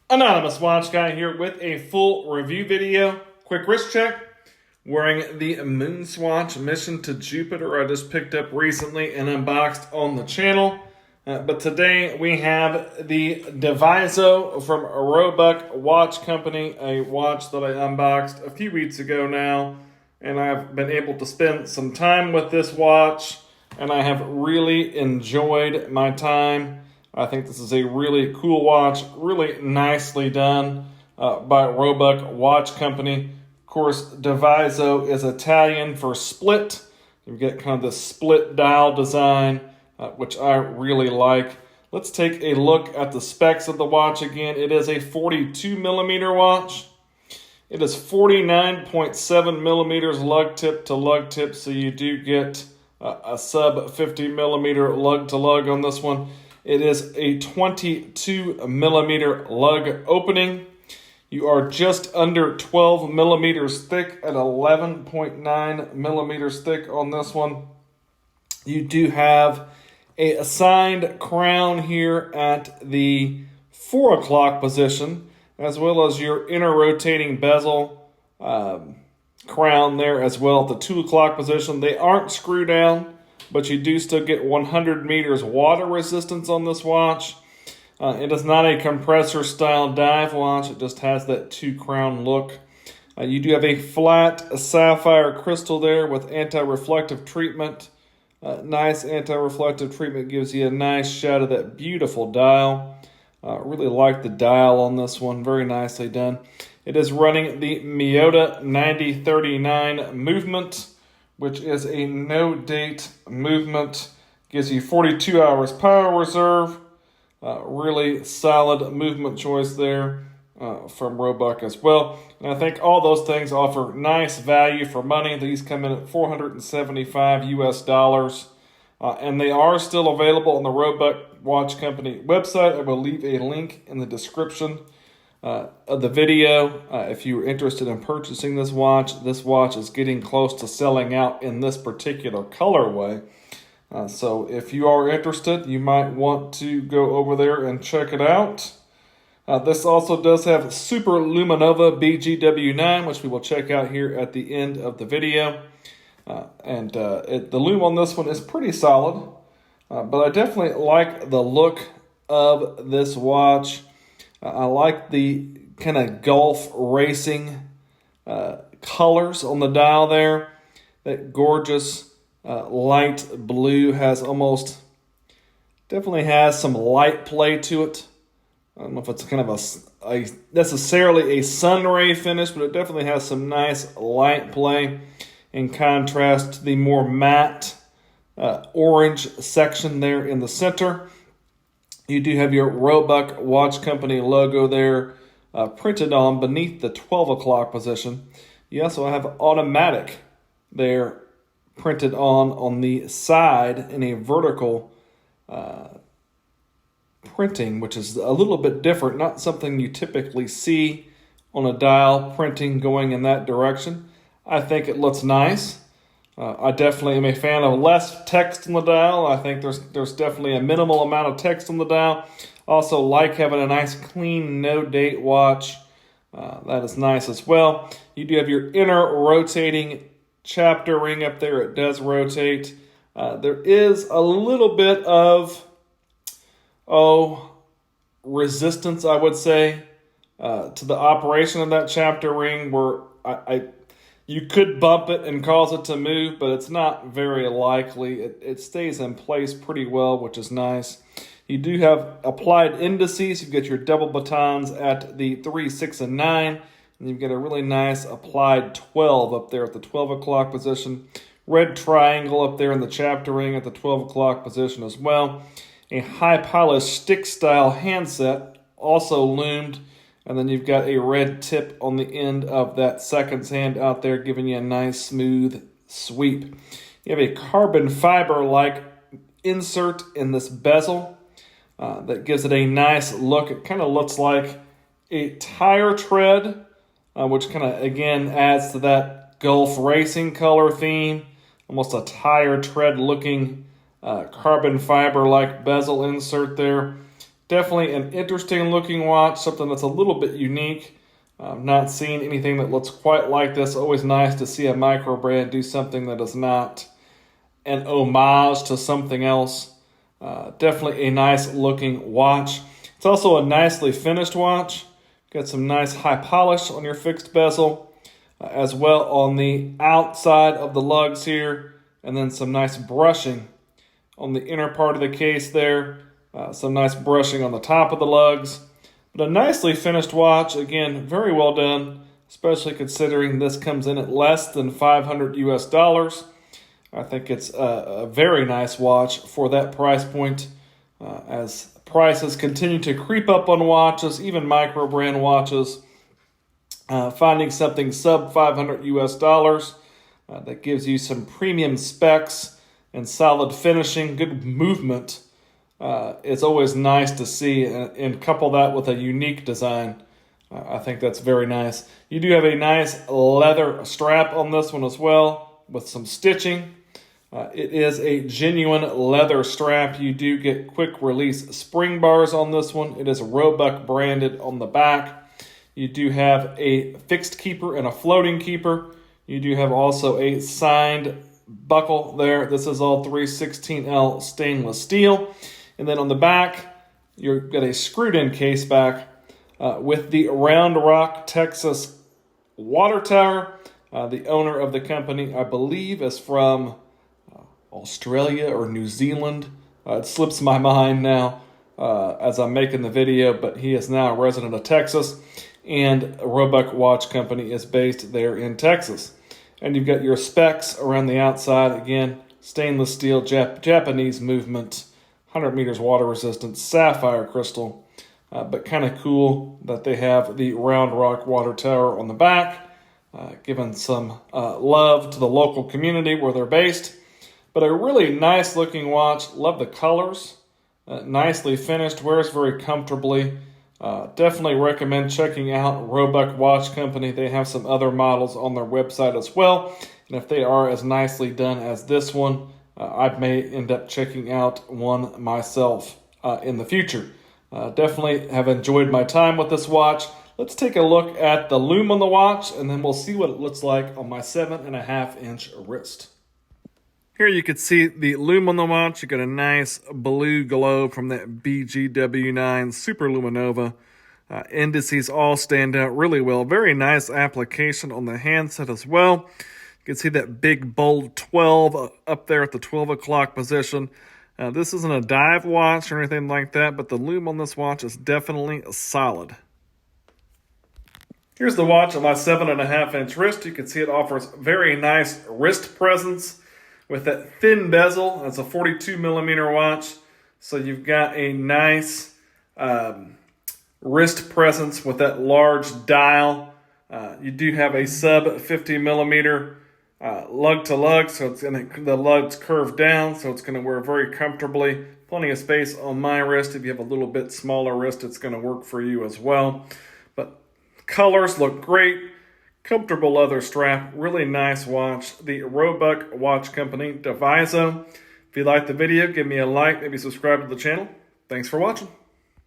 Anonymous Watch Guy here with a full review video. Quick wrist check. Wearing the Moon Swatch Mission to Jupiter I just picked up recently and unboxed on the channel. But today we have the Diviso from Roebuck Watch Company, a watch that I unboxed a few weeks ago now. And I've been able to spend some time with this watch, and I have really enjoyed my time. I think this is a really cool watch, really nicely done by Roebuck Watch Company. Of course, Diviso is Italian for split. You get kind of this split dial design, which I really like. Let's take a look at the specs of the watch again. It is a 42 millimeter watch. It is 49.7 millimeters lug tip to lug tip, so you do get a sub 50 millimeter lug to lug on this one. It is a 22 millimeter lug opening. You are just under 12 millimeters thick at 11.9 millimeters thick on this one. You do have a assigned crown here at the 4 o'clock position, as well as your inner rotating bezel crown there as well at the 2 o'clock position. They aren't screw down, but you do still get 100 meters water resistance on this watch. It is not a compressor style dive watch. It just has that 2 crown look. You do have a flat sapphire crystal there with anti-reflective treatment. Nice anti-reflective treatment gives you a nice shot of that beautiful dial. Really like the dial on this one. Very nicely done. It is running the Miyota 9039 movement, which is a no-date movement. Gives you 42 hours power reserve. Really solid movement choice there from Roebuck as well. And I think all those things offer nice value for money. These come in at $475 US. And they are still available on the Roebuck Watch Company website. I will leave a link in the description of the video. If you're interested in purchasing this watch is getting close to selling out in this particular colorway. So if you are interested, you might want to go over there and check it out. This also does have Super Luminova BGW9, which we will check out here at the end of the video. The lume on this one is pretty solid, but I definitely like the look of this watch. I like the kind of Gulf racing colors on the dial there. That gorgeous light blue definitely has some light play to it. I don't know if it's kind of a necessarily a sun ray finish, but it definitely has some nice light play in contrast to the more matte orange section there in the center. You do have your Roebuck Watch Company logo there printed on beneath the 12 o'clock position. You also have automatic there printed on the side in a vertical printing, which is a little bit different, not something you typically see on a dial printing going in that direction. I think it looks nice. I definitely am a fan of less text on the dial. I think there's definitely a minimal amount of text on the dial. Also like having a nice clean no-date watch. That is nice as well. You do have your inner rotating chapter ring up there. It does rotate. There is a little bit of resistance, I would say, to the operation of that chapter ring, where you could bump it and cause it to move, but it's not very likely. It stays in place pretty well, which is nice. You do have applied indices. You've got your double batons at the 3, 6, and 9. And you've got a really nice applied 12 up there at the 12 o'clock position. Red triangle up there in the chapter ring at the 12 o'clock position as well. A high polished stick style handset also loomed. And then you've got a red tip on the end of that seconds hand out there, giving you a nice smooth sweep. You have a carbon fiber-like insert in this bezel that gives it a nice look. It kind of looks like a tire tread, which kind of, again, adds to that Gulf racing color theme. Almost a tire tread looking carbon fiber-like bezel insert there. Definitely an interesting looking watch, something that's a little bit unique. I've not seen anything that looks quite like this. Always nice to see a micro brand do something that is not an homage to something else. Definitely a nice looking watch. It's also a nicely finished watch. Got some nice high polish on your fixed bezel, as well on the outside of the lugs here, and then some nice brushing on the inner part of the case there. Some nice brushing on the top of the lugs. But a nicely finished watch. Again, very well done, especially considering this comes in at less than $500 US. I think it's a very nice watch for that price point. As prices continue to creep up on watches, even micro brand watches, finding something sub $500 US that gives you some premium specs and solid finishing, good movement. It's always nice to see, and couple that with a unique design. I think that's very nice. You do have a nice leather strap on this one as well with some stitching. It is a genuine leather strap. You do get quick release spring bars on this one. It is Roebuck branded on the back. You do have a fixed keeper and a floating keeper. You do have also a signed buckle there. This is all 316L stainless steel. And then on the back, you've got a screwed-in case back with the Round Rock, Texas water tower. The owner of the company, I believe, is from Australia or New Zealand. It slips my mind now as I'm making the video, but he is now a resident of Texas, and Roebuck Watch Company is based there in Texas. And you've got your specs around the outside. Again, stainless steel, Japanese movement, 100 meters water resistance, sapphire crystal, but kind of cool that they have the Round Rock water tower on the back, giving some love to the local community where they're based. But a really nice looking watch. Love the colors. Nicely finished. Wears very comfortably. Definitely recommend checking out Roebuck Watch Company. They have some other models on their website as well. And if they are as nicely done as this one, I may end up checking out one myself in the future. Definitely have enjoyed my time with this watch. Let's take a look at the lume on the watch, and then we'll see what it looks like on my 7.5-inch wrist. Here you can see the lume on the watch. You got a nice blue glow from that BGW9 Super Luminova. Indices all stand out really well. Very nice application on the handset as well. You can see that big bold 12 up there at the 12 o'clock position. This isn't a dive watch or anything like that, but the lume on this watch is definitely solid. Here's the watch on my 7.5-inch wrist. You can see it offers very nice wrist presence with that thin bezel. It's a 42 millimeter watch. So you've got a nice wrist presence with that large dial. You do have a sub 50 millimeter lug to lug, so the lug's curved down, so it's going to wear very comfortably. Plenty of space on my wrist. If you have a little bit smaller wrist, it's going to work for you as well. But colors look great. Comfortable leather strap, really nice watch. The Roebuck Watch Company, Diviso. If you liked the video, give me a like, maybe subscribe to the channel. Thanks for watching.